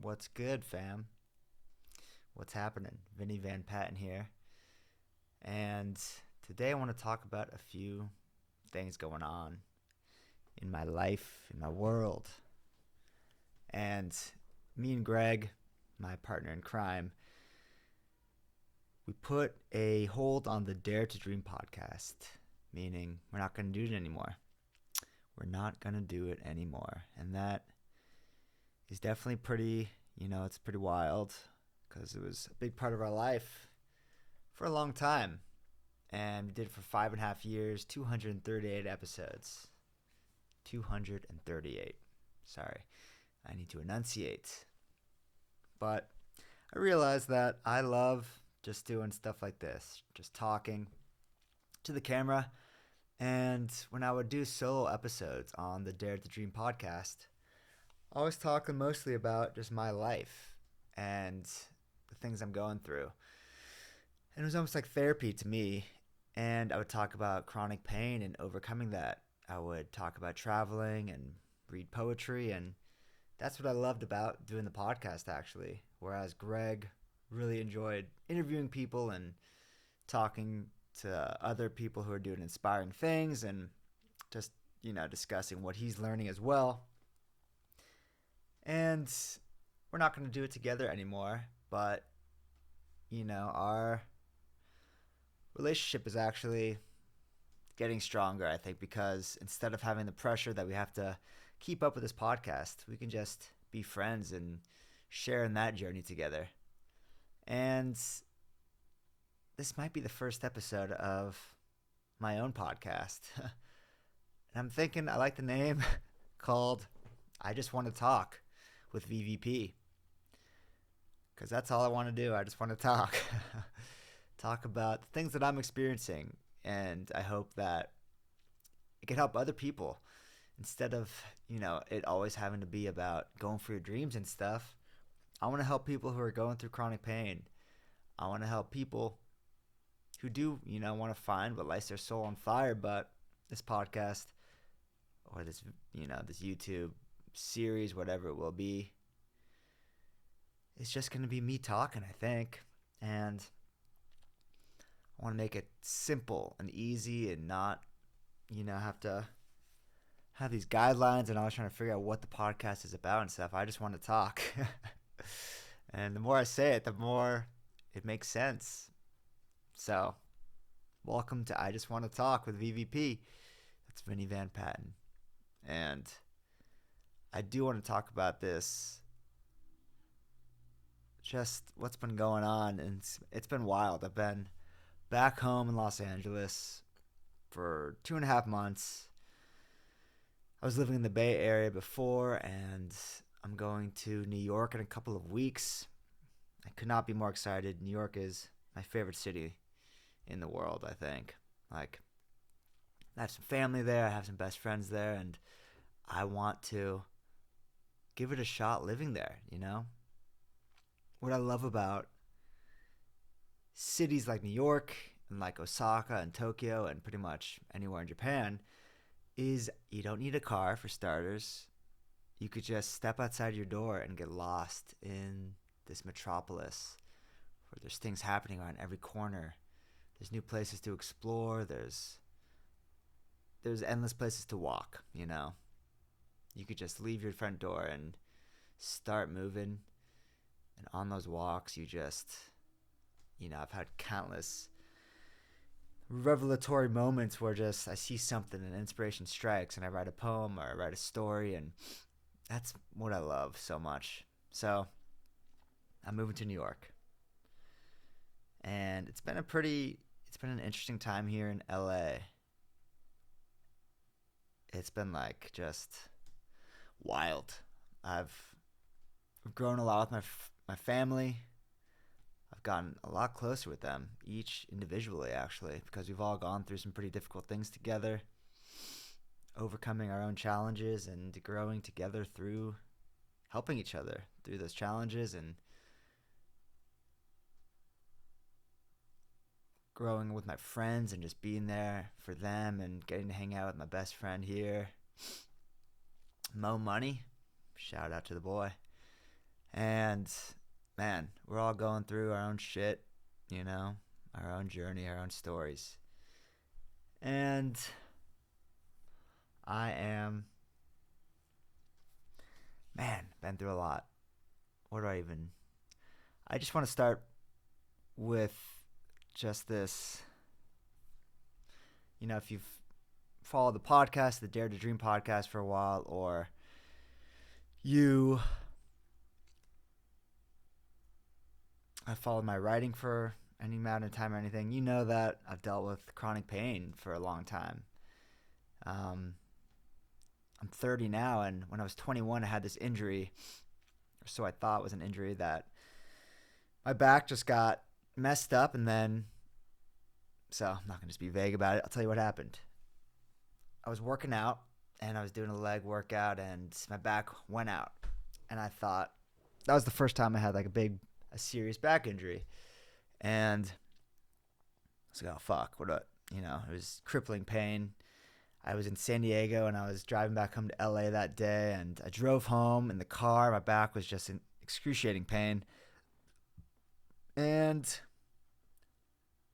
What's good, fam? What's happening? Vinny Van Patten here. And today I want to talk about a few things going on in my life, in my world. And me and Greg, my partner in crime, we put a hold on the Dare to Dream podcast, meaning we're not going to do it anymore. We're not going to do it anymore. And that is definitely it's pretty wild because it was a big part of our life for a long time. And we did it for 5.5 years, 238 episodes. 238. Sorry, I need to enunciate. But I realized that I love just doing stuff like this, just talking to the camera. And when I would do solo episodes on the Dare to Dream podcast, I was talking mostly about just my life and the things I'm going through. And it was almost like therapy to me. And I would talk about chronic pain and overcoming that. I would talk about traveling and read poetry. And that's what I loved about doing the podcast, actually. Whereas Greg really enjoyed interviewing people and talking to other people who are doing inspiring things and just, discussing what he's learning as well. And we're not going to do it together anymore, but, our relationship is actually getting stronger, I think, because instead of having the pressure that we have to keep up with this podcast, we can just be friends and share in that journey together. And this might be the first episode of my own podcast. And I'm thinking I like the name called I Just Want to Talk with VVP. Because that's all I want to do. I just want to talk. Talk about the things that I'm experiencing. And I hope that it can help other people. Instead of, it always having to be about going for your dreams and stuff. I want to help people who are going through chronic pain. I want to help people who do, want to find what lights their soul on fire. But this podcast or this YouTube series, whatever it will be, it's just going to be me talking, I think. And I want to make it simple and easy and not, have to have these guidelines and always trying to figure out what the podcast is about and stuff. I just want to talk. And the more I say it, the more it makes sense. So, welcome to I Just Want to Talk with VVP. That's Vinny Van Patten. And I do want to talk about this, just what's been going on. And it's been wild. I've been back home in Los Angeles for 2.5 months. I was living in the Bay Area before, and I'm going to New York in a couple of weeks. I could not be more excited. New York is my favorite city in the world, I think. Like, I have some family there, I have some best friends there, and I want to give it a shot living there, What I love about cities like New York and like Osaka and Tokyo and pretty much anywhere in Japan is you don't need a car for starters. You could just step outside your door and get lost in this metropolis where there's things happening around every corner. There's new places to explore. There's endless places to walk, You could just leave your front door and start moving. And on those walks, you just, I've had countless revelatory moments where just I see something and inspiration strikes and I write a poem or I write a story, and that's what I love so much. So I'm moving to New York. And it's been an interesting time here in LA. It's been like just wild. I've grown a lot with my family. I've gotten a lot closer with them, each individually, actually, because we've all gone through some pretty difficult things together, overcoming our own challenges and growing together through helping each other through those challenges and growing with my friends and just being there for them and getting to hang out with my best friend here, Mo Money. Shout out to the boy. And man, we're all going through our own shit, you know, our own journey, our own stories. And I am, man, been through a lot. What do I even? I just want to start with just this. You know, if you've followed the podcast, the Dare to Dream podcast for a while, or you have followed my writing for any amount of time or anything, you know that I've dealt with chronic pain for a long time. I'm 30 now, and when I was 21, I had this injury, or so I thought was an injury, that my back just got messed up, and then, so I'm not going to just be vague about it. I'll tell you what happened. I was working out, and I was doing a leg workout, and my back went out, and I thought that was the first time I had like a serious back injury, and I was like, oh fuck, what do you know, it was crippling pain. I was in San Diego, and I was driving back home to LA that day, and I drove home in the car. My back was just in excruciating pain, and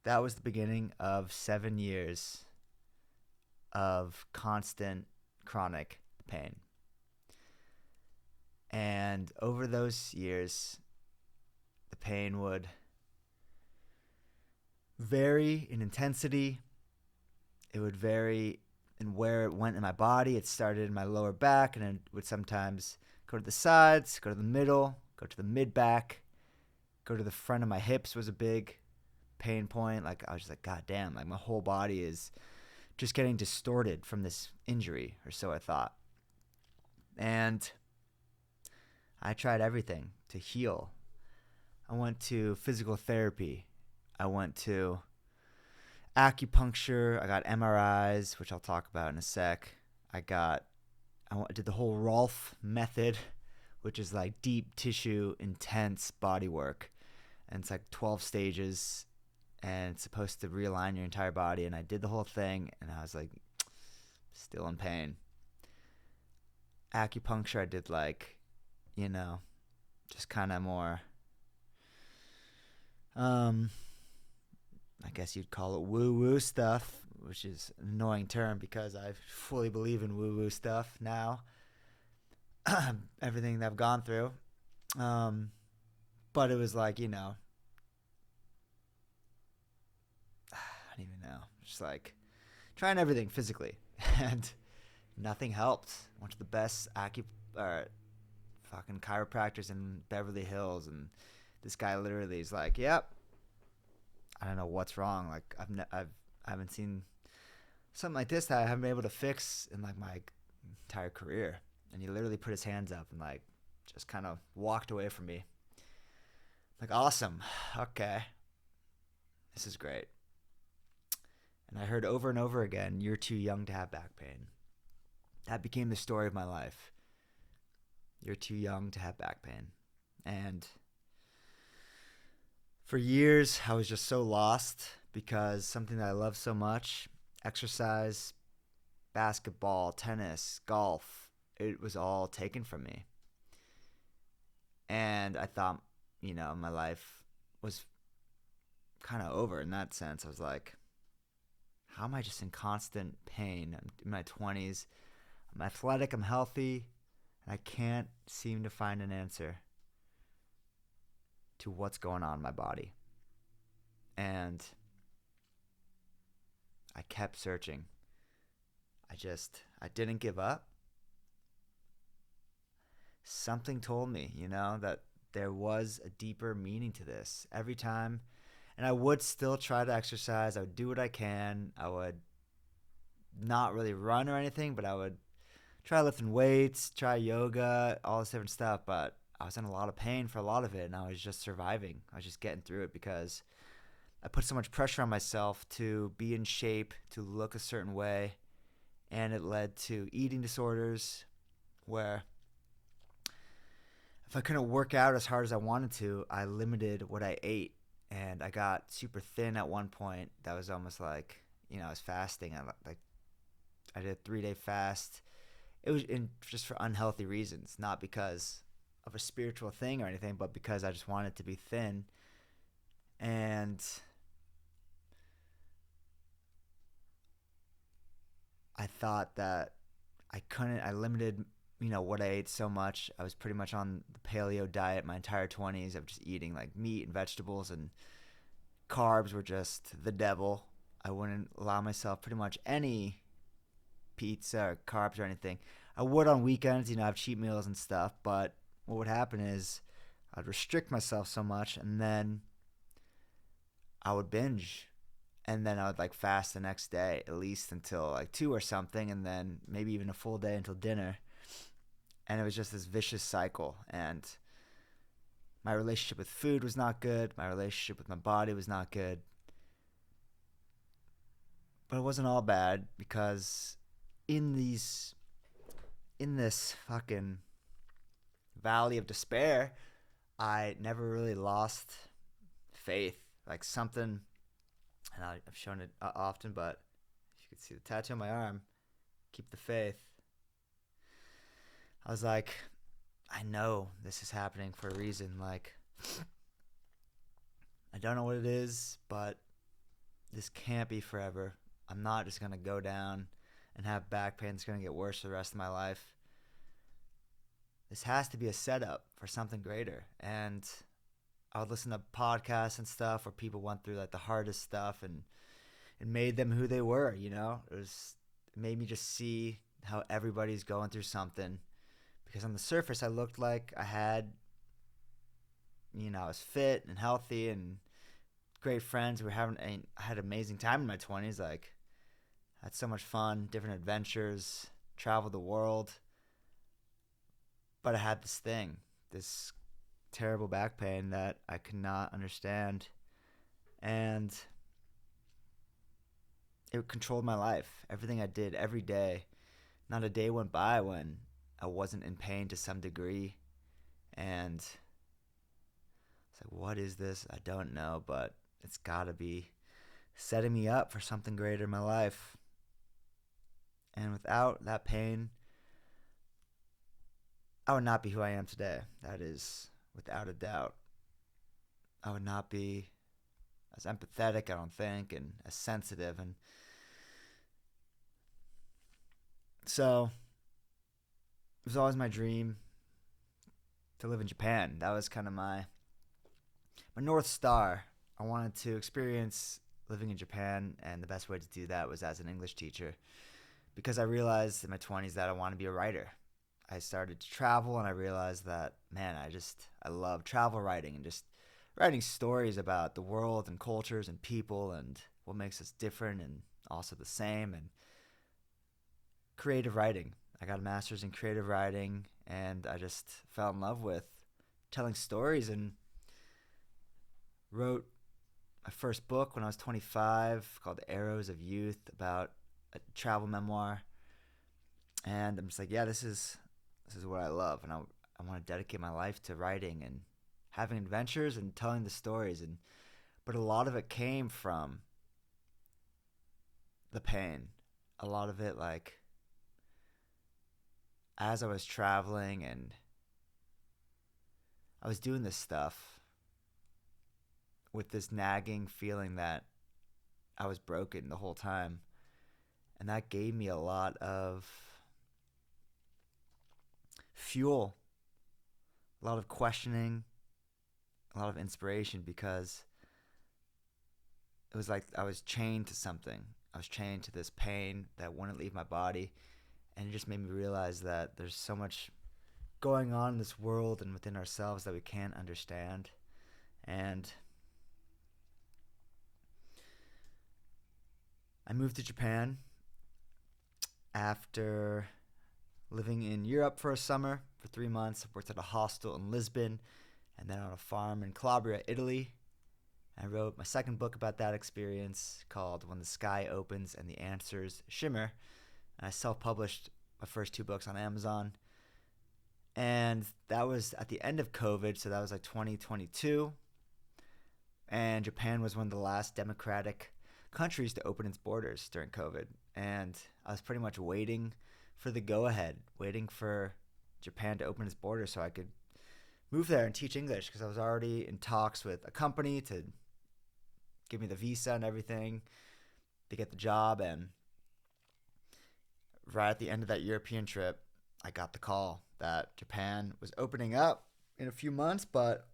that was the beginning of 7 years of constant chronic pain. And over those years, the pain would vary in intensity. It would vary in where it went in my body. It started in my lower back, and it would sometimes go to the sides, go to the middle, go to the mid back, go to the front of my hips was a big pain point. Like, I was just like, God damn, like my whole body is just getting distorted from this injury, or so I thought. And I tried everything to heal. I went to physical therapy. I went to acupuncture. I got MRIs, which I'll talk about in a sec. I did the whole Rolf method, which is like deep tissue, intense body work. And it's like 12 stages, and it's supposed to realign your entire body. And I did the whole thing, and I was like, still in pain. Acupuncture, I did like, you know, just kind of more, I guess you'd call it woo-woo stuff, which is an annoying term because I fully believe in woo-woo stuff now. Everything that I've gone through. But it was like, you know, I don't even know. Just like trying everything physically. And nothing helped. Went to the best fucking chiropractors in Beverly Hills, and this guy literally is like, "Yep, I don't know what's wrong. Like I haven't seen something like this that I haven't been able to fix in like my entire career." And he literally put his hands up and like just kind of walked away from me. Like, awesome, okay, this is great. And I heard over and over again, "You're too young to have back pain." That became the story of my life. You're too young to have back pain. And for years, I was just so lost because something that I love so much, exercise, basketball, tennis, golf, it was all taken from me. And I thought, you know, my life was kind of over in that sense. I was like, how am I just in constant pain? I'm in my 20s. I'm athletic, I'm healthy, and I can't seem to find an answer to what's going on in my body. And I kept searching. I didn't give up. Something told me, you know, that there was a deeper meaning to this. Every time, and I would still try to exercise. I would do what I can. I would not really run or anything, but I would try lifting weights, try yoga, all this different stuff, but I was in a lot of pain for a lot of it, and I was just surviving. I was just getting through it because I put so much pressure on myself to be in shape, to look a certain way, and it led to eating disorders where if I couldn't work out as hard as I wanted to, I limited what I ate, and I got super thin at one point. That was almost like, you know, I was fasting. I did a 3-day fast. It was just for unhealthy reasons, not because of a spiritual thing or anything, but because I just wanted to be thin. And I thought that I limited, what I ate so much. I was pretty much on the paleo diet my entire 20s of just eating like meat and vegetables, and carbs were just the devil. I wouldn't allow myself pretty much any pizza or carbs or anything. I would on weekends, have cheat meals and stuff, but what would happen is I'd restrict myself so much, and then I would binge, and then I would like fast the next day at least until like 2 or something, and then maybe even a full day until dinner. And it was just this vicious cycle, and my relationship with food was not good. My relationship with my body was not good. But it wasn't all bad, because in these in this fucking valley of despair, I never really lost faith. Like something, and I've shown it often, but you can see the tattoo on my arm. Keep the faith. I was like, I know this is happening for a reason. Like, I don't know what it is, but this can't be forever. I'm not just going to go down and have back pain that's going to get worse for the rest of my life. This has to be a setup for something greater. And I would listen to podcasts and stuff where people went through like the hardest stuff, and it made them who they were, It made me just see how everybody's going through something. Because on the surface, I looked like I had, I was fit and healthy and great friends. I had an amazing time in my 20s. Like, I had so much fun, different adventures, traveled the world. But I had this terrible back pain that I could not understand. And it controlled my life. Everything I did every day. Not a day went by when I wasn't in pain to some degree. And it's like, what is this? I don't know, but it's got to be setting me up for something greater in my life. And without that pain, I would not be who I am today. That is without a doubt. I would not be as empathetic, I don't think, and as sensitive. And so it was always my dream to live in Japan. That was kind of my North Star. I wanted to experience living in Japan, and the best way to do that was as an English teacher, because I realized in my 20s that I want to be a writer. I started to travel, and I realized that, man, I love travel writing and just writing stories about the world and cultures and people and what makes us different and also the same, and creative writing. I got a master's in creative writing, and I just fell in love with telling stories, and wrote my first book when I was 25 called Arrows of Youth, about a travel memoir. And I'm just like, yeah, this is what I love, and I want to dedicate my life to writing and having adventures and telling the stories. But a lot of it came from the pain. A lot of it, like, as I was traveling and I was doing this stuff with this nagging feeling that I was broken the whole time. And that gave me a lot of fuel, a lot of questioning, a lot of inspiration, because it was like I was chained to something. I was chained to this pain that wouldn't leave my body. And it just made me realize that there's so much going on in this world and within ourselves that we can't understand. And I moved to Japan after living in Europe for a summer for 3 months. I worked at a hostel in Lisbon and then on a farm in Calabria, Italy. I wrote my second book about that experience called When the Sky Opens and the Answers Shimmer. And I self-published my first 2 books on Amazon. And that was at the end of COVID, so that was like 2022. And Japan was one of the last democratic countries to open its borders during COVID. And I was pretty much waiting for the go-ahead, waiting for Japan to open its borders so I could move there and teach English because I was already in talks with a company to give me the visa and everything to get the job. And right at the end of that European trip, I got the call that Japan was opening up in a few months, but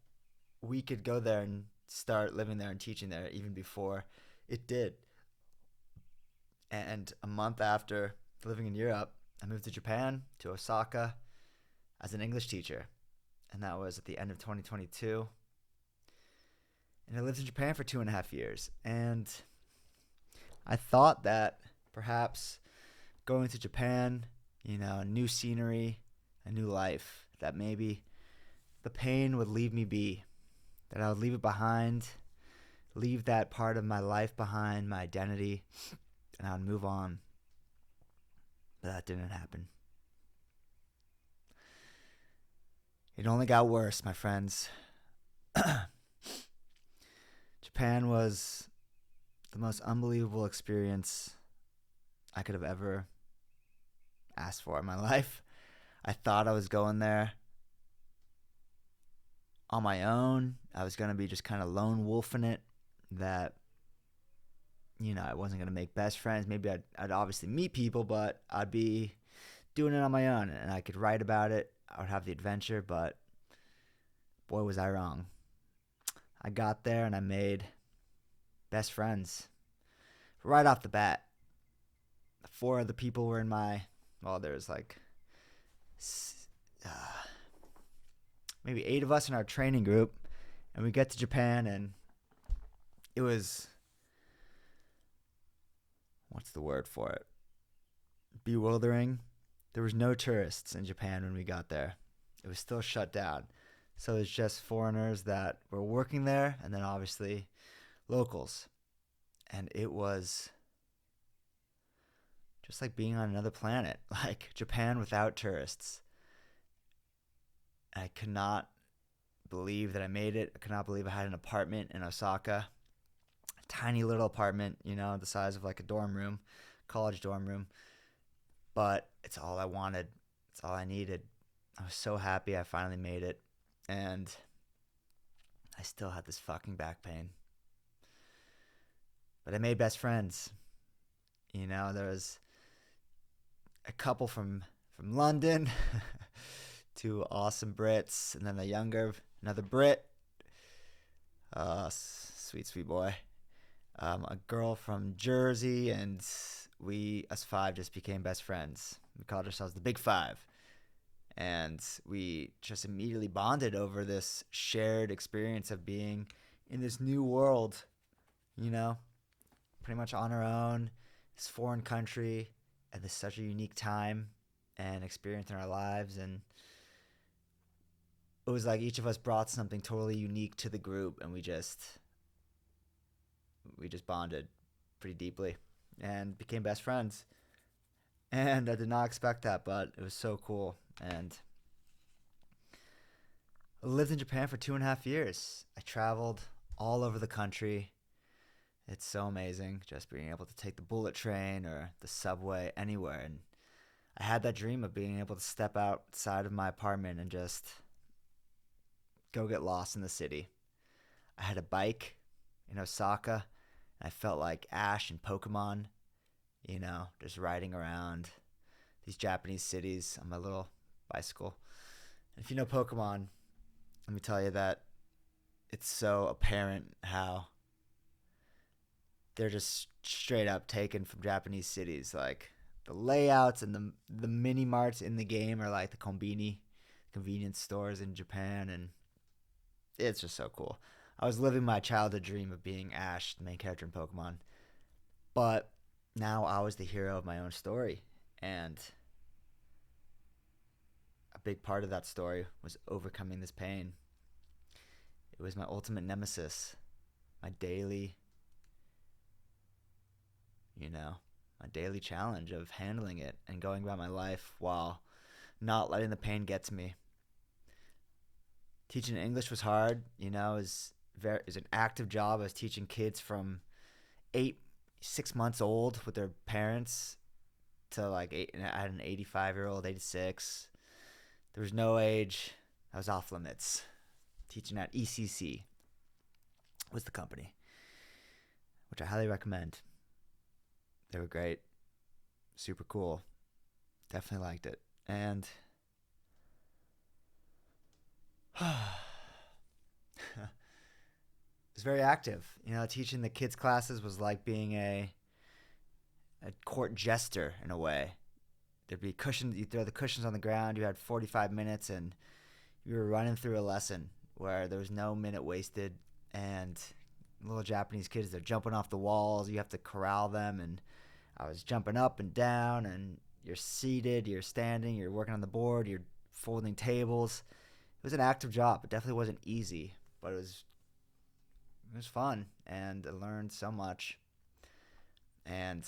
we could go there and start living there and teaching there even before it did. And a month after living in Europe, I moved to Japan, to Osaka, as an English teacher. And that was at the end of 2022. And I lived in Japan for 2.5 years. And I thought that perhaps going to Japan, new scenery, a new life, that maybe the pain would leave me be, that I would leave it behind, leave that part of my life behind, my identity, and I would move on. But that didn't happen. It only got worse, my friends. Japan was the most unbelievable experience I could have ever asked for in my life. I thought I was going there on my own. I was going to be just kind of lone wolfing it, that I wasn't going to make best friends. Maybe I'd obviously meet people, but I'd be doing it on my own, and I could write about it. I would have the adventure, but boy, was I wrong. I got there and I made best friends right off the bat. 4 of the people were in my, there's like maybe 8 of us in our training group, and we get to Japan, and it was, what's the word for it? Bewildering. There was no tourists in Japan when we got there. It was still shut down. So it was just foreigners that were working there, and then obviously locals. And it was just like being on another planet, like Japan without tourists. I could not believe that I made it. I could not believe I had an apartment in Osaka. A tiny little apartment, the size of like a dorm room, college dorm room. But it's all I wanted. It's all I needed. I was so happy I finally made it. And I still had this fucking back pain. But I made best friends. There was a couple from London, 2 awesome Brits, and then another Brit, sweet boy, a girl from Jersey, and us 5 just became best friends. We called ourselves the Big Five, and we just immediately bonded over this shared experience of being in this new world, pretty much on our own, this foreign country, at this such a unique time and experience in our lives. And it was like each of us brought something totally unique to the group, and we just bonded pretty deeply and became best friends. And I did not expect that, but it was so cool. And I lived in Japan for 2.5 years. I traveled all over the country. It's so amazing just being able to take the bullet train or the subway anywhere. And I had that dream of being able to step outside of my apartment and just go get lost in the city. I had a bike in Osaka, and I felt like Ash in Pokemon, just riding around these Japanese cities on my little bicycle. And if you know Pokemon, let me tell you that it's so apparent how they're just straight up taken from Japanese cities. Like the layouts and the mini marts in the game are like the convenience stores in Japan, and it's just so cool. I was living my childhood dream of being Ash, the main character in Pokemon, but now I was the hero of my own story, and a big part of that story was overcoming this pain. It was my ultimate nemesis, my daily challenge of handling it and going about my life while not letting the pain get to me. Teaching English was hard, it was an active job. I was teaching kids from 6 months old with their parents to like I had an 85-year-old, 86. There was no age That was off limits. Teaching at ECC was the company, which I highly recommend. They were great. Super cool. Definitely liked it. And it was very active. Teaching the kids' classes was like being a court jester in a way. There'd be cushions. You throw the cushions on the ground. You had 45 minutes, and you were running through a lesson where there was no minute wasted. And little Japanese kids, they're jumping off the walls. You have to corral them. And I was jumping up and down. And you're seated, you're standing, you're working on the board, you're folding tables. It was an active job. It definitely wasn't easy, but it was fun, and I learned so much. And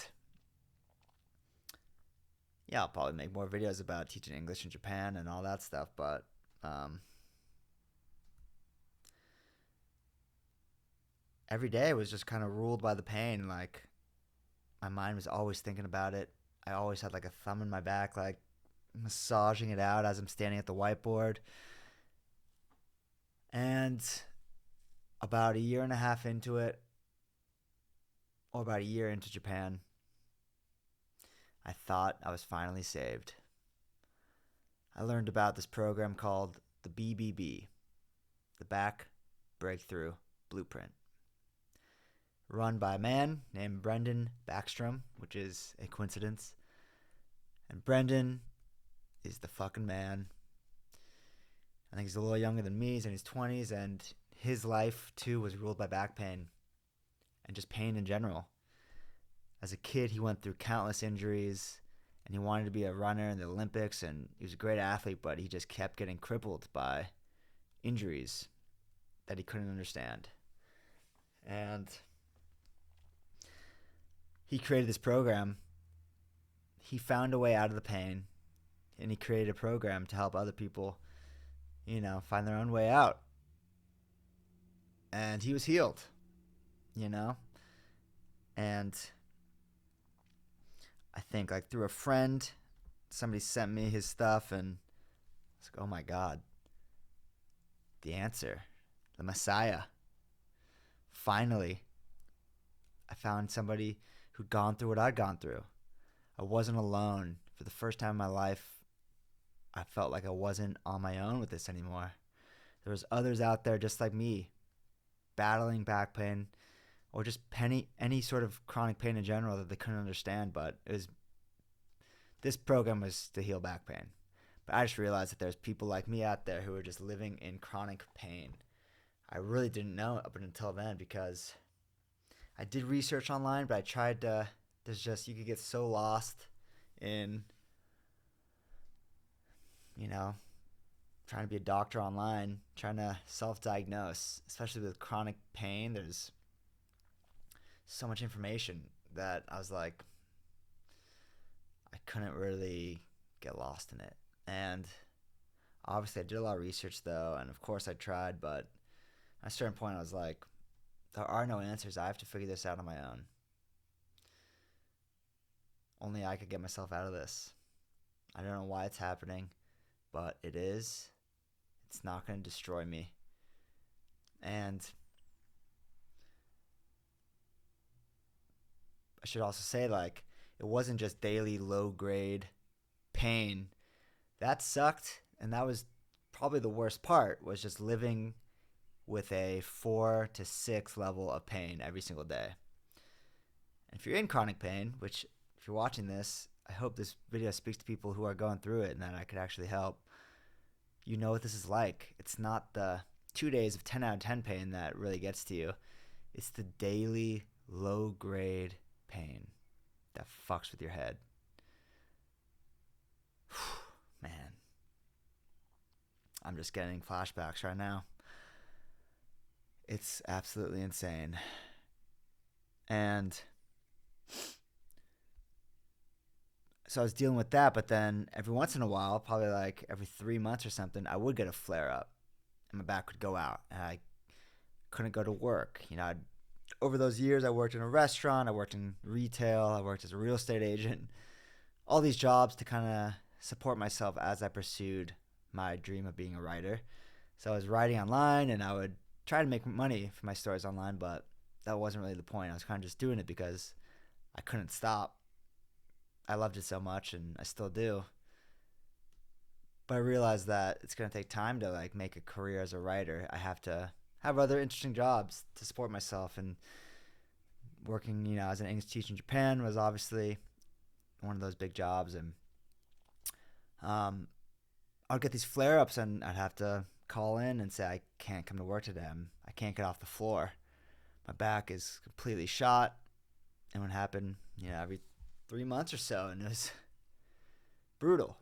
yeah, I'll probably make more videos about teaching English in Japan and all that stuff, but every day was just kind of ruled by the pain. Like, my mind was always thinking about it. I always had like a thumb in my back, like massaging it out as I'm standing at the whiteboard. And about a year and a half into it, or about a year into Japan, I thought I was finally saved. I learned about this program called the BBB, the Back Breakthrough Blueprint, run by a man named Brendan Backstrom, which is a coincidence. And Brendan is the fucking man. I think he's a little younger than me. He's in his 20s, and his life, too, was ruled by back pain and just pain in general. As a kid, he went through countless injuries, and he wanted to be a runner in the Olympics, and he was a great athlete, but he just kept getting crippled by injuries that he couldn't understand. And he created this program. He found a way out of the pain, and he created a program to help other people, find their own way out. And he was healed, and I think like through a friend, somebody sent me his stuff, and I was like, oh my God, the answer, the Messiah. Finally, I found somebody who'd gone through what I'd gone through. I wasn't alone. For the first time in my life, I felt like I wasn't on my own with this anymore. There was others out there just like me, battling back pain, or just any sort of chronic pain in general that they couldn't understand. But this program was to heal back pain. But I just realized that there's people like me out there who are just living in chronic pain. I really didn't know up until then, because I did research online, but I tried to. You could get so lost in, trying to be a doctor online, trying to self-diagnose, especially with chronic pain. There's so much information that I was like, I couldn't really get lost in it. And obviously I did a lot of research though, and of course I tried, but at a certain point I was like, there are no answers. I have to figure this out on my own. Only I could get myself out of this. I don't know why it's happening, but it is. It's not going to destroy me. And I should also say, like, it wasn't just daily low-grade pain. That sucked, and that was probably the worst part, was just living with a 4 to 6 level of pain every single day. And if you're in chronic pain, which if you're watching this, I hope this video speaks to people who are going through it and that I could actually help. You know what this is like. It's not the 2 days of 10 out of 10 pain that really gets to you. It's the daily low-grade pain that fucks with your head. Man. I'm just getting flashbacks right now. It's absolutely insane. And so I was dealing with that, but then every once in a while, probably like every 3 months or something, I would get a flare up and my back would go out and I couldn't go to work. Over those years, I worked in a restaurant, I worked in retail, I worked as a real estate agent, all these jobs to kind of support myself as I pursued my dream of being a writer. So I was writing online, and I would try to make money for my stories online, but that wasn't really the point. I was kind of just doing it because I couldn't stop. I loved it so much, and I still do. But I realized that it's going to take time to like make a career as a writer. I have to have other interesting jobs to support myself, and working, as an English teacher in Japan was obviously one of those big jobs. And um, I'd get these flare ups, and I'd have to call in and say I can't come to work today. I can't get off the floor. My back is completely shot, and it would happen, every 3 months or so, and it was brutal.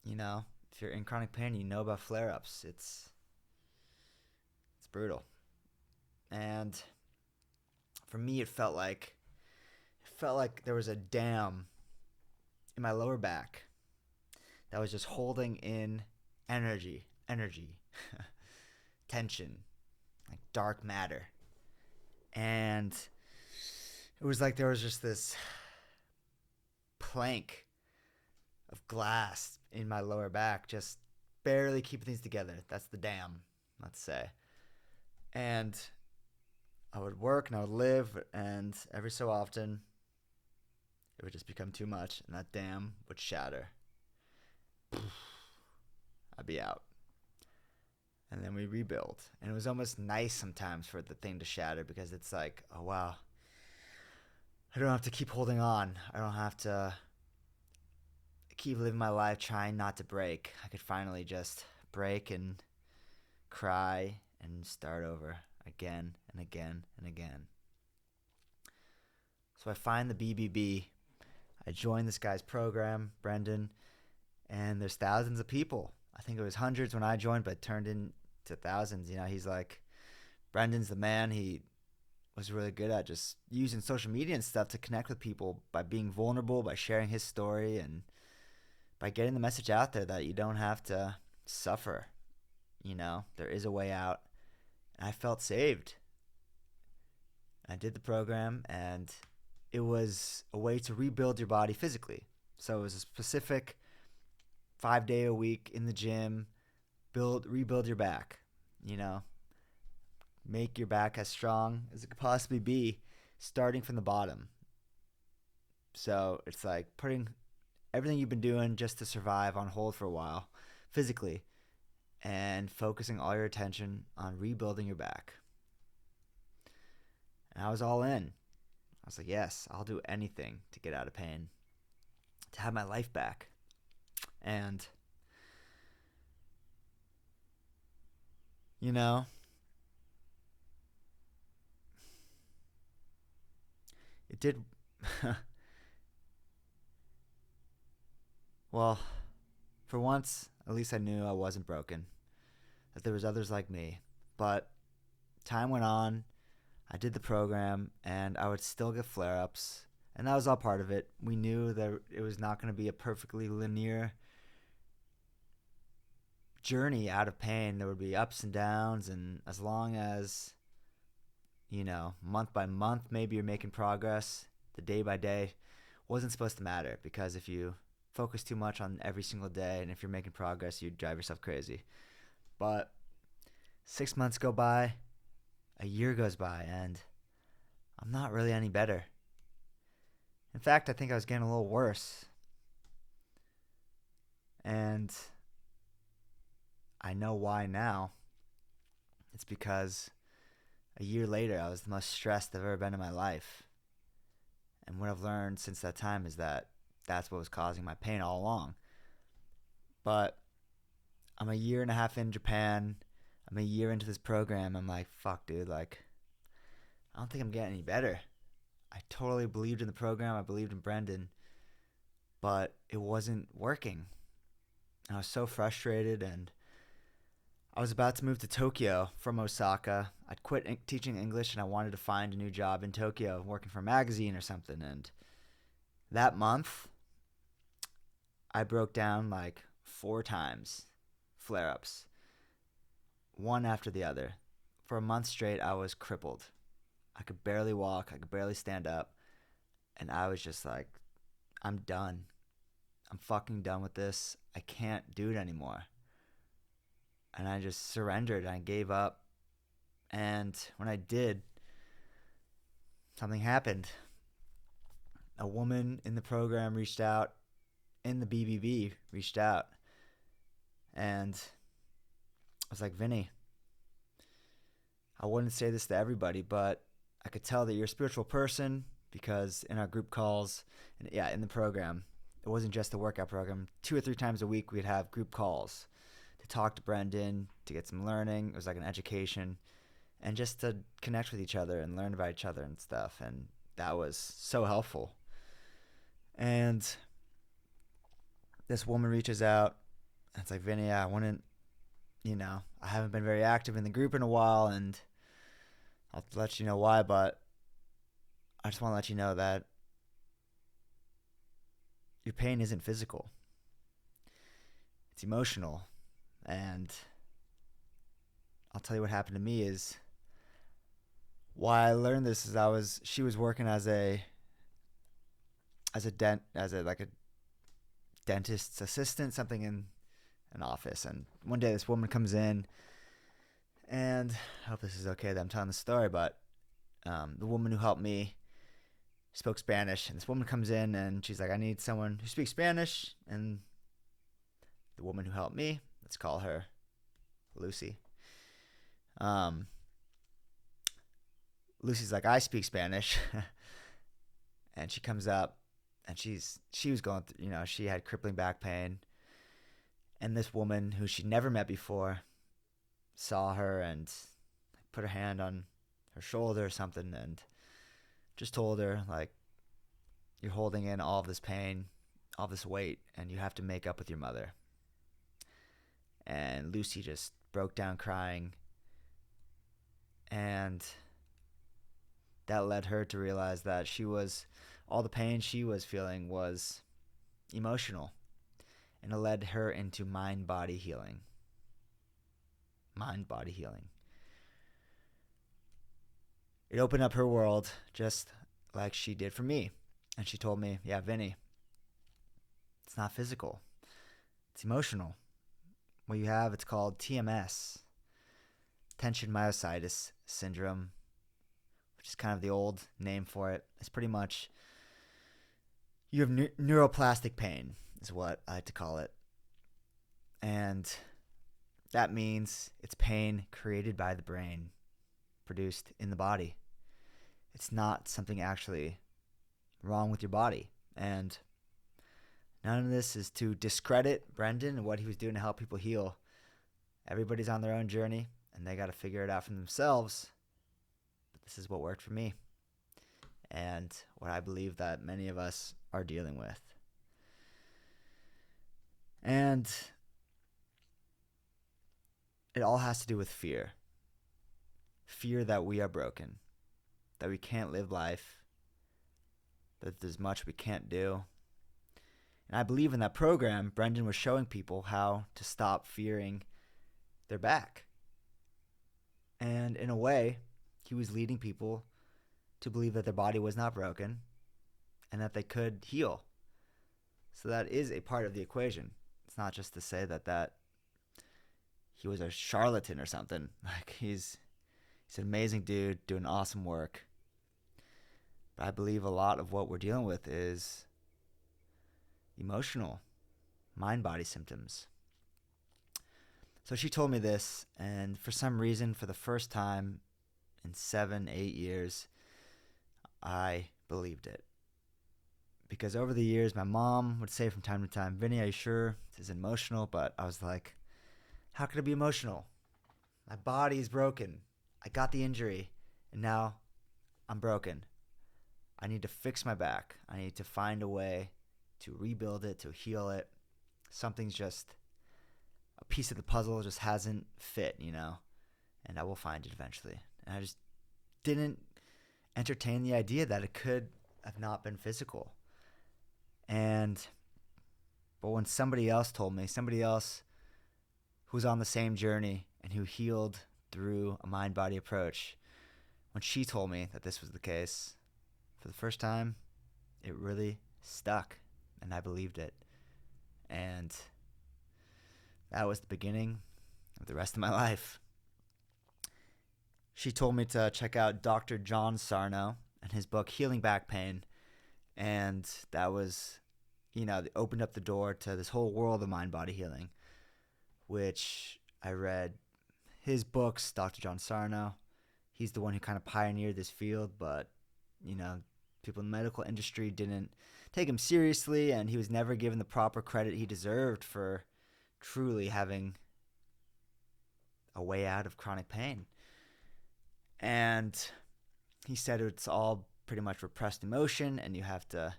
If you're in chronic pain, you know about flare ups. It's brutal, and for me, it felt like there was a dam in my lower back that was just holding in energy, tension, like dark matter. And it was like there was just this plank of glass in my lower back, just barely keeping things together. That's the dam, let's say. And I would work and I would live, and every so often it would just become too much, and that dam would shatter. I'd be out. And then we rebuild. And it was almost nice sometimes for the thing to shatter, because it's like, oh wow, I don't have to keep holding on. I don't have to keep living my life trying not to break. I could finally just break and cry and start over again and again and again. So I find the BBB. I join this guy's program, Brendan, and there's thousands of people. I think it was hundreds when I joined, but it turned into thousands. He's like, Brendan's the man. He was really good at just using social media and stuff to connect with people by being vulnerable, by sharing his story, and by getting the message out there that you don't have to suffer. There is a way out. And I felt saved. I did the program, and it was a way to rebuild your body physically. So it was a specific 5 day a week in the gym, rebuild your back, make your back as strong as it could possibly be, starting from the bottom. So it's like putting everything you've been doing just to survive on hold for a while, physically, and focusing all your attention on rebuilding your back. And I was all in. I was like, yes, I'll do anything to get out of pain, to have my life back. And, it did. Well, for once, at least I knew I wasn't broken, that there was others like me. But time went on. I did the program, and I would still get flare-ups, and that was all part of it. We knew that it was not going to be a perfectly linear journey out of pain. There would be ups and downs, and as long as, month by month, maybe you're making progress, the day by day wasn't supposed to matter, because if you focus too much on every single day, and if you're making progress, you drive yourself crazy. But 6 months go by, a year goes by, and I'm not really any better. In fact, I think I was getting a little worse. And I know why now. It's because a year later, I was the most stressed I've ever been in my life. And what I've learned since that time is that that's what was causing my pain all along. But I'm a year and a half in Japan. I'm a year into this program. I'm like, fuck, dude. Like, I don't think I'm getting any better. I totally believed in the program. I believed in Brendan. But it wasn't working. I was so frustrated, and I was about to move to Tokyo from Osaka. I'd quit teaching English, and I wanted to find a new job in Tokyo, working for a magazine or something. And that month, I broke down like 4 times, flare-ups, one after the other. For a month straight, I was crippled. I could barely walk. I could barely stand up. And I was just like, I'm done. I'm fucking done with this. I can't do it anymore. and I just surrendered. I gave up. And when I did, something happened. A woman in the program reached out, in the BBB reached out, and I was like, Vinny, I wouldn't say this to everybody, but I could tell that you're a spiritual person, because in our group calls, and yeah, in the program, it wasn't just the workout program. 2 or 3 times a week, we'd have group calls to talk to Brendan, to get some learning. It was like an education, and just to connect with each other and learn about each other and stuff. And that was so helpful. And this woman reaches out, and it's like, Vinny, I wouldn't, I haven't been very active in the group in a while, and I'll let you know why, but I just want to let you know that your pain isn't physical. It's emotional. And I'll tell you what happened to me is, why I learned this is she was working as a dentist's assistant, something in an office. And one day this woman comes in, and I hope this is okay that I'm telling the story, but the woman who helped me spoke Spanish, and this woman comes in and she's like, I need someone who speaks Spanish. And the woman who helped me, let's call her Lucy. Lucy's like, I speak Spanish. And she comes up, and she was going through, she had crippling back pain. And this woman who she'd never met before saw her and put her hand on her shoulder or something, and just told her, like, you're holding in all of this pain, all this weight, and you have to make up with your mother. And Lucy just broke down crying. And that led her to realize that all the pain she was feeling was emotional. And it led her into mind-body healing. Mind-body healing. It opened up her world just like she did for me. And she told me, yeah, Vinny, it's not physical. It's emotional. What you have, it's called TMS, tension myositis syndrome, which is kind of the old name for it. It's pretty much, you have neuroplastic pain is what I like to call it. And that means it's pain created by the brain, produced in the body. It's not something actually wrong with your body. And none of this is to discredit Brendan and what he was doing to help people heal. Everybody's on their own journey, and they got to figure it out for themselves. But this is what worked for me, and what I believe that many of us are dealing with. And it all has to do with fear. Fear that we are broken, that we can't live life, that there's much we can't do. And I believe in that program, Brendan was showing people how to stop fearing their back. And in a way, he was leading people to believe that their body was not broken and that they could heal. So that is a part of the equation. It's not just to say that he was a charlatan or something. Like, he's an amazing dude doing awesome work. But I believe a lot of what we're dealing with is emotional, mind-body symptoms. So she told me this, and for some reason, for the first time in 7-8 years, I believed it. Because over the years, my mom would say from time to time, Vinny, are you sure this is emotional? But I was like, how could it be emotional? My body is broken. I got the injury, and now I'm broken. I need to fix my back. I need to find a way to rebuild it, to heal it. Something's just, a piece of the puzzle just hasn't fit, and I will find it eventually. And I just didn't entertain the idea that it could have not been physical. But when somebody else told me, somebody else who was on the same journey and who healed through a mind-body approach, when she told me that this was the case, for the first time, it really stuck, and I believed it. And that was the beginning of the rest of my life. She told me to check out Dr. John Sarno and his book Healing Back Pain, and that was, it opened up the door to this whole world of mind body healing, which I read his books. Dr. John Sarno, he's the one who kind of pioneered this field, but people in the medical industry didn't take him seriously, and he was never given the proper credit he deserved for truly having a way out of chronic pain. And he said it's all pretty much repressed emotion, and you have to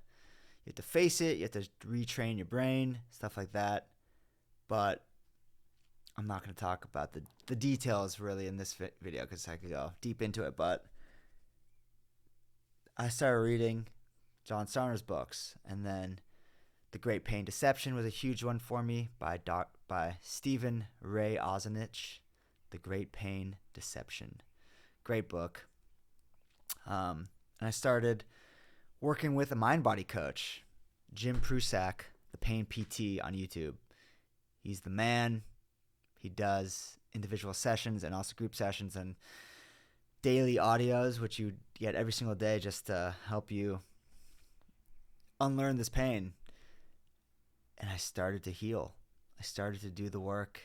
face it, you have to retrain your brain, stuff like that. But I'm not going to talk about the details really in this video because I could go deep into it. But I started reading John Sarno's books, and then The Great Pain Deception was a huge one for me by Stephen Ray Ozanich. The Great Pain Deception. Great book. And I started working with a mind-body coach, Jim Prusak, the Pain PT on YouTube. He's the man. He does individual sessions and also group sessions and daily audios, which you get every single day just to help you unlearn this pain. And I started to heal. I started to do the work.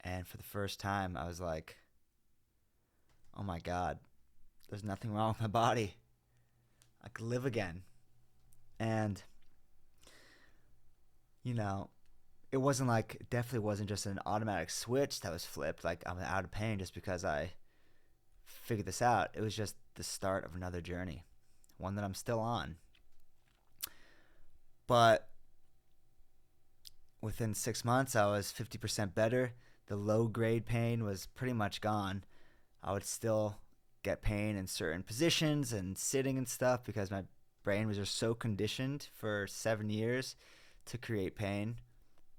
And for the first time, I was like, oh my God, there's nothing wrong with my body. I could live again. And, it definitely wasn't just an automatic switch that was flipped. Like, I'm out of pain just because I figured this out. It was just the start of another journey, one that I'm still on. But within 6 months, I was 50% better. The low-grade pain was pretty much gone. I would still get pain in certain positions and sitting and stuff because my brain was just so conditioned for 7 years to create pain.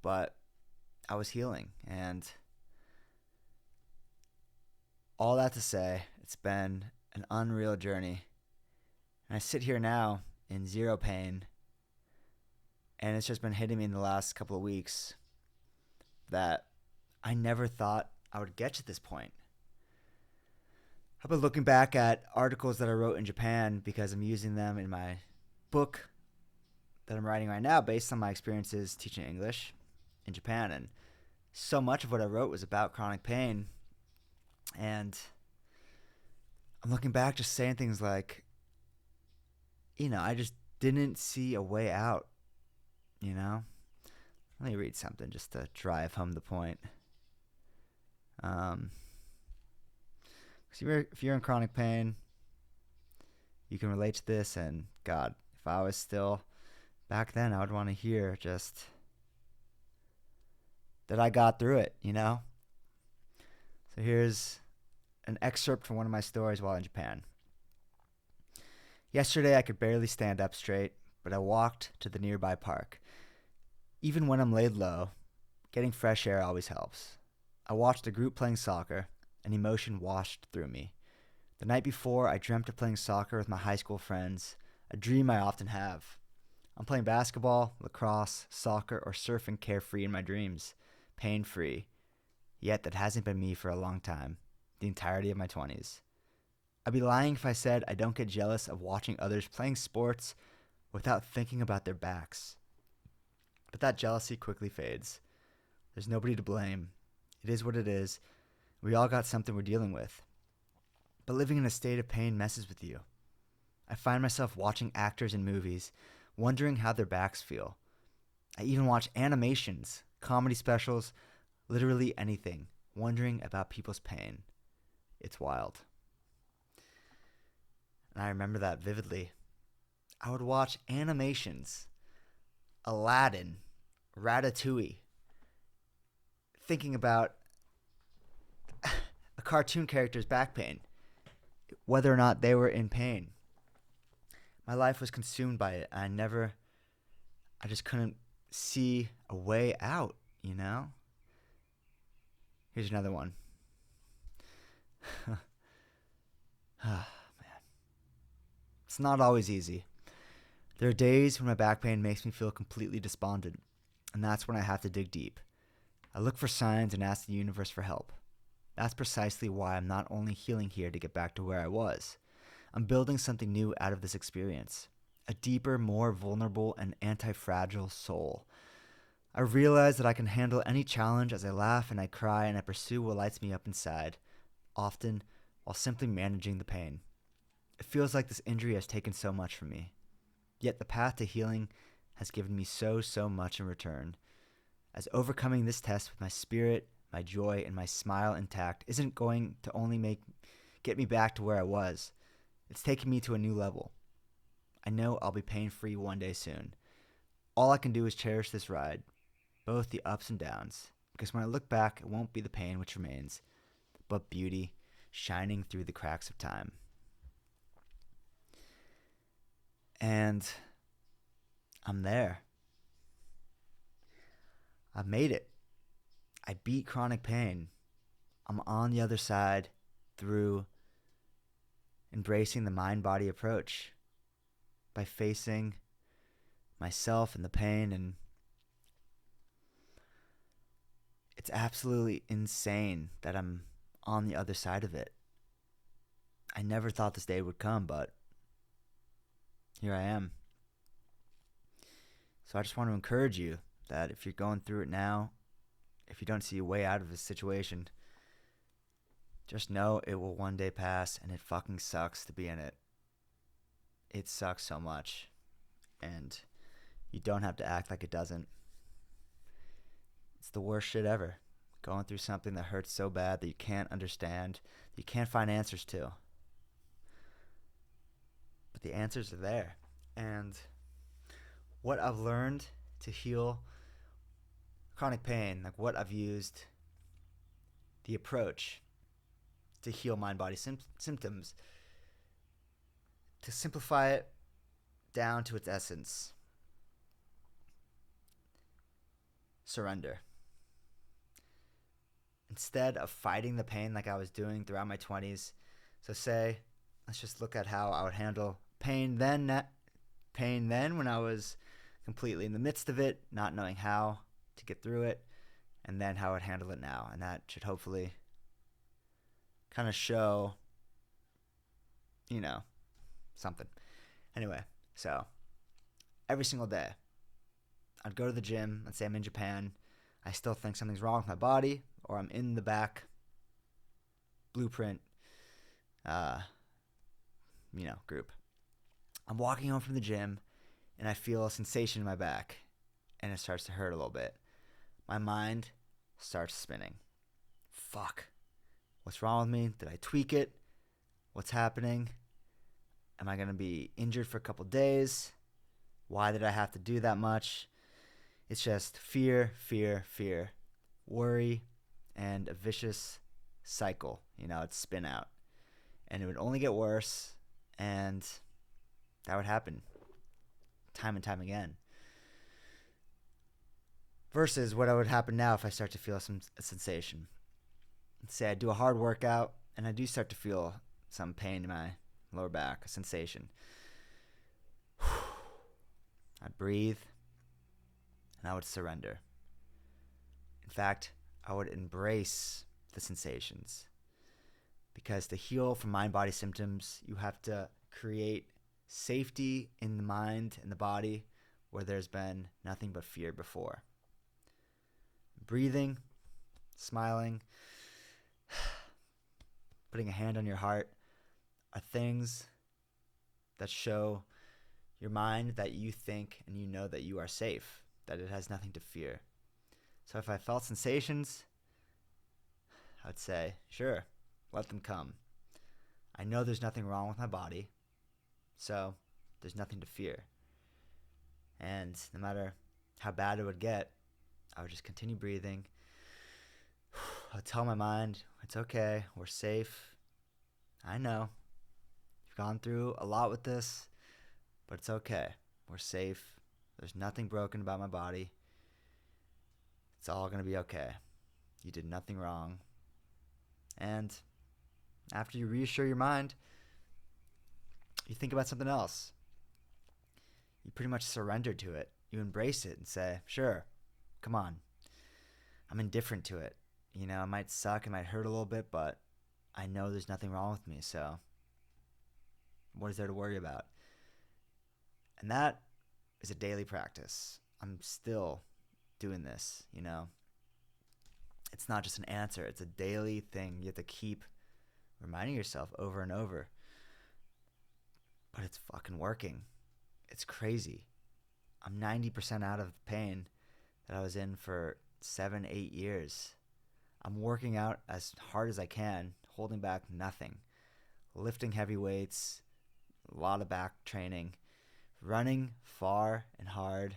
But I was healing. And all that to say, it's been an unreal journey. And I sit here now in zero pain. And it's just been hitting me in the last couple of weeks that I never thought I would get to this point. I've been looking back at articles that I wrote in Japan because I'm using them in my book that I'm writing right now based on my experiences teaching English in Japan. And so much of what I wrote was about chronic pain. And I'm looking back just saying things like, I just didn't see a way out, Let me read something just to drive home the point. If you're in chronic pain, you can relate to this. And God, if I was still back then, I would want to hear just that I got through it, So here's an excerpt from one of my stories while in Japan. Yesterday, I could barely stand up straight, but I walked to the nearby park. Even when I'm laid low, getting fresh air always helps. I watched a group playing soccer, and emotion washed through me. The night before, I dreamt of playing soccer with my high school friends, a dream I often have. I'm playing basketball, lacrosse, soccer, or surfing carefree in my dreams, pain-free. Yet that hasn't been me for a long time, the entirety of my 20s. I'd be lying if I said I don't get jealous of watching others playing sports without thinking about their backs. But that jealousy quickly fades. There's nobody to blame. It is what it is. We all got something we're dealing with. But living in a state of pain messes with you. I find myself watching actors in movies, wondering how their backs feel. I even watch animations, comedy specials, literally anything, wondering about people's pain. It's wild. And I remember that vividly. I would watch animations, Aladdin, Ratatouille, thinking about a cartoon character's back pain, whether or not they were in pain. My life was consumed by it. I just couldn't see a way out, Here's another one. Man. It's not always easy. There are days when my back pain makes me feel completely despondent, and that's when I have to dig deep. I look for signs and ask the universe for help. That's precisely why I'm not only healing here to get back to where I was. I'm building something new out of this experience. A deeper, more vulnerable, and anti-fragile soul. I realize that I can handle any challenge as I laugh and I cry and I pursue what lights me up inside, often while simply managing the pain. It feels like this injury has taken so much from me. Yet the path to healing has given me so much in return. As overcoming this test with my spirit, my joy, and my smile intact isn't going to only get me back to where I was. It's taking me to a new level. I know I'll be pain-free one day soon. All I can do is cherish this ride, both the ups and downs, because when I look back, it won't be the pain which remains, but beauty shining through the cracks of time. And I'm there. I've made it. I beat chronic pain. I'm on the other side through embracing the mind-body approach by facing myself and the pain, and it's absolutely insane that I'm on the other side of it. I never thought this day would come, but here I am. So I just want to encourage you that if you're going through it now, if you don't see a way out of this situation, just know it will one day pass, and it fucking sucks to be in it. It sucks so much, and you don't have to act like it doesn't. It's the worst shit ever. Going through something that hurts so bad that you can't understand, that you can't find answers to. But the answers are there. And what I've learned to heal chronic pain, like what I've used, the approach to heal mind-body symptoms, to simplify it down to its essence. Surrender. Instead of fighting the pain like I was doing throughout my 20s, so say, let's just look at how I would handle pain then when I was completely in the midst of it, not knowing how to get through it, and then how I'd handle it now. And that should hopefully kind of show, something. Anyway, so every single day, I'd go to the gym. Let's say I'm in Japan. I still think something's wrong with my body, or I'm in the back blueprint, group. I'm walking home from the gym, and I feel a sensation in my back, and it starts to hurt a little bit. My mind starts spinning. Fuck. What's wrong with me? Did I tweak it? What's happening? Am I going to be injured for a couple days? Why did I have to do that much? It's just fear, worry, and a vicious cycle. It's spin out. And it would only get worse, and that would happen time and time again. Versus what would happen now if I start to feel a sensation. Let's say I do a hard workout, and I do start to feel some pain in my lower back, a sensation. I'd breathe, and I would surrender. In fact, I would embrace the sensations. Because to heal from mind-body symptoms, you have to create safety in the mind and the body where there's been nothing but fear before. Breathing, smiling, putting a hand on your heart are things that show your mind that you think and you know that you are safe, that it has nothing to fear. So if I felt sensations, I would say, sure, let them come. I know there's nothing wrong with my body, so there's nothing to fear. And no matter how bad it would get, I would just continue breathing. I'll tell my mind, it's okay, we're safe. I know. You've gone through a lot with this, but it's okay. We're safe. There's nothing broken about my body. It's all going to be okay. You did nothing wrong. And after you reassure your mind, you think about something else. You pretty much surrender to it. You embrace it and say, sure, come on. I'm indifferent to it. It might suck, it might hurt a little bit, but I know there's nothing wrong with me. So what is there to worry about? And that is a daily practice. I'm still doing this. It's not just an answer, it's a daily thing. You have to keep reminding yourself over and over. But it's fucking working. It's crazy. I'm 90% out of the pain that I was in for 7, 8 years. I'm working out as hard as I can, holding back nothing. Lifting heavy weights, a lot of back training, running far and hard,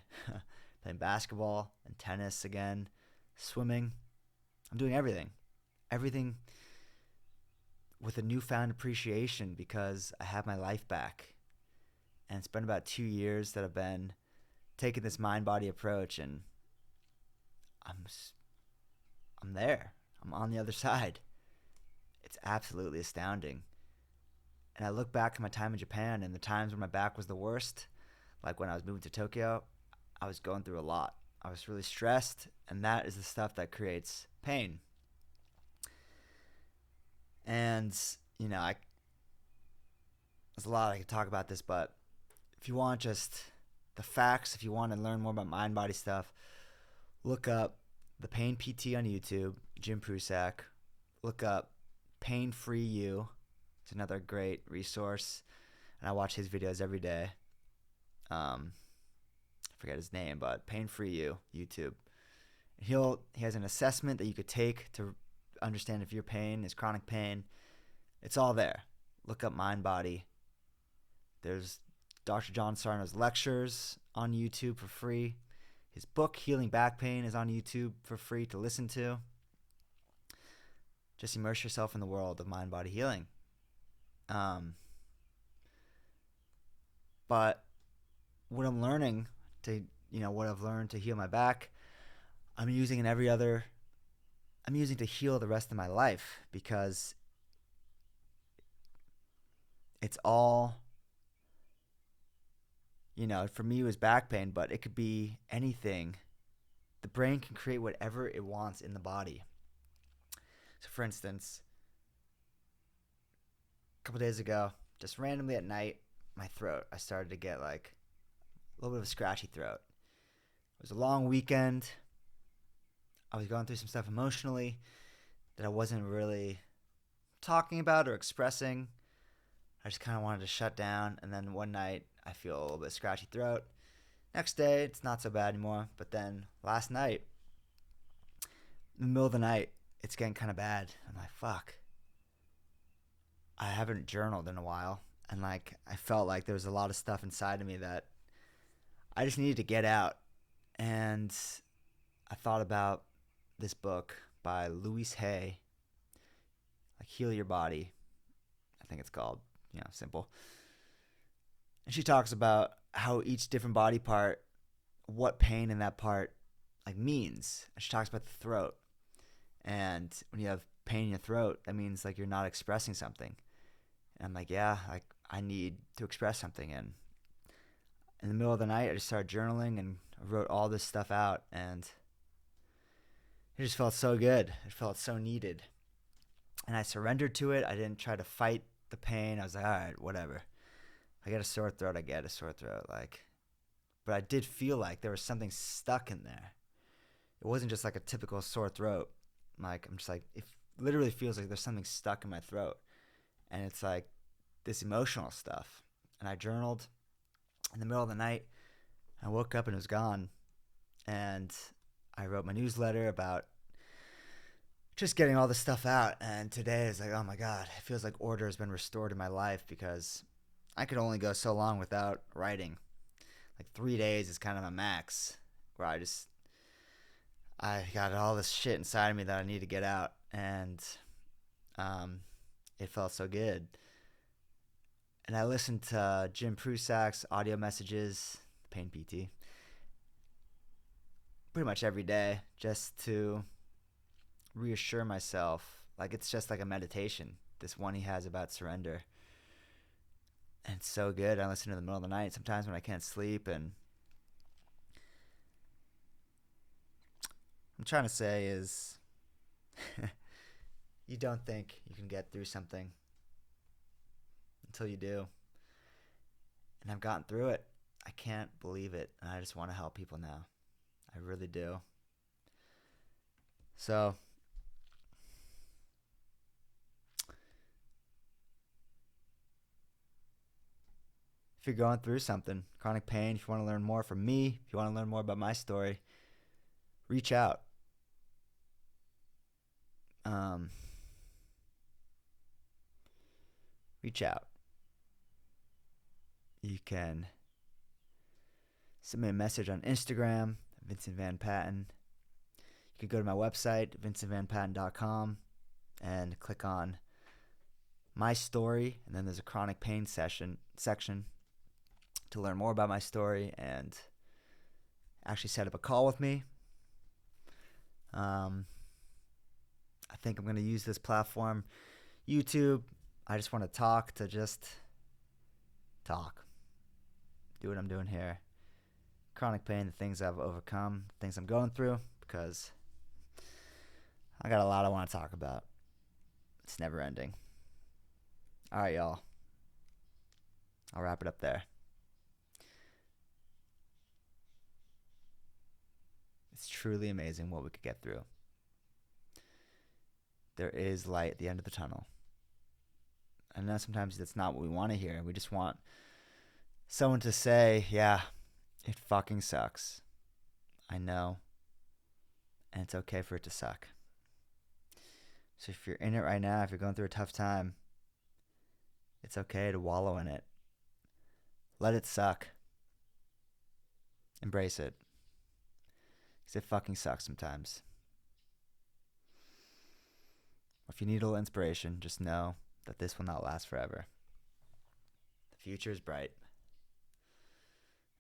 playing basketball and tennis again, swimming. I'm doing everything. Everything with a newfound appreciation because I have my life back. And it's been about 2 years that I've been taking this mind-body approach, and I'm there. I'm on the other side. It's absolutely astounding. And I look back at my time in Japan and the times when my back was the worst, like when I was moving to Tokyo, I was going through a lot. I was really stressed, and that is the stuff that creates pain. And, there's a lot I could talk about this, but if you want just the facts, if you want to learn more about mind body stuff, look up the Pain PT on YouTube, Jim Prusak. Look up Pain Free You. It's another great resource, and I watch his videos every day. I forget his name, but Pain Free You, YouTube. He has an assessment that you could take to understand if your pain is chronic pain. It's all there. Look up mind body. There's Dr. John Sarno's lectures on YouTube for free. His book, Healing Back Pain, is on YouTube for free to listen to. Just immerse yourself in the world of mind-body healing. But what I'm learning what I've learned to heal my back, I'm using to heal the rest of my life, because it's all, for me it was back pain, but it could be anything. The brain can create whatever it wants in the body. So for instance, a couple days ago, just randomly at night, my throat, I started to get like a little bit of a scratchy throat. It was a long weekend. I was going through some stuff emotionally that I wasn't really talking about or expressing. I just kind of wanted to shut down. And then one night, I feel a little bit scratchy throat. Next day, it's not so bad anymore. But then last night, in the middle of the night, it's getting kind of bad. I'm like, fuck. I haven't journaled in a while. And I felt like there was a lot of stuff inside of me that I just needed to get out. And I thought about this book by Louise Hay, Heal Your Body, I think it's called, simple. And she talks about how each different body part, what pain in that part means. And she talks about the throat. And when you have pain in your throat, that means you're not expressing something. And I'm like, yeah, I need to express something. And in the middle of the night, I just started journaling and I wrote all this stuff out, and it just felt so good. It felt so needed. And I surrendered to it. I didn't try to fight the pain. I was like, all right, whatever. I get a sore throat, I get a sore throat. But I did feel like there was something stuck in there. It wasn't just a typical sore throat. I'm just it literally feels like there's something stuck in my throat. And it's this emotional stuff. And I journaled in the middle of the night. I woke up and it was gone. And I wrote my newsletter about just getting all this stuff out. And today is oh my God, it feels like order has been restored in my life, because I could only go so long without writing. 3 days is kind of a max where I got all this shit inside of me that I need to get out. And it felt so good. And I listened to Jim Prusak's audio messages, Pain PT, pretty much every day, just to reassure myself. It's just a meditation, this one he has about surrender. And it's so good. I listen to it in the middle of the night sometimes when I can't sleep, and I'm trying to say is you don't think you can get through something until you do. And I've gotten through it. I can't believe it. And I just want to help people now. I really do. So, if you're going through something, chronic pain, if you want to learn more from me, if you want to learn more about my story, reach out. Um, Reach out. You can send me a message on Instagram, Vincent Van Patten. You can go to my website, vincentvanpatten.com, and click on my story, and then there's a chronic pain section to learn more about my story and actually set up a call with me. I think I'm going to use this platform, YouTube. I just want to talk, do what I'm doing here. Chronic pain, the things I've overcome, things I'm going through, because I got a lot I want to talk about. It's never ending. All right, y'all. I'll wrap it up there. It's truly amazing what we could get through. There is light at the end of the tunnel. I know sometimes that's not what we want to hear. We just want someone to say, yeah, it fucking sucks. I know. And it's okay for it to suck. So if you're in it right now, if you're going through a tough time, it's okay to wallow in it. Let it suck. Embrace it. Because it fucking sucks sometimes. If you need a little inspiration, just know that this will not last forever. The future is bright.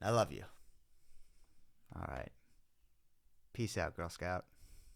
I love you. All right. Peace out, Girl Scout.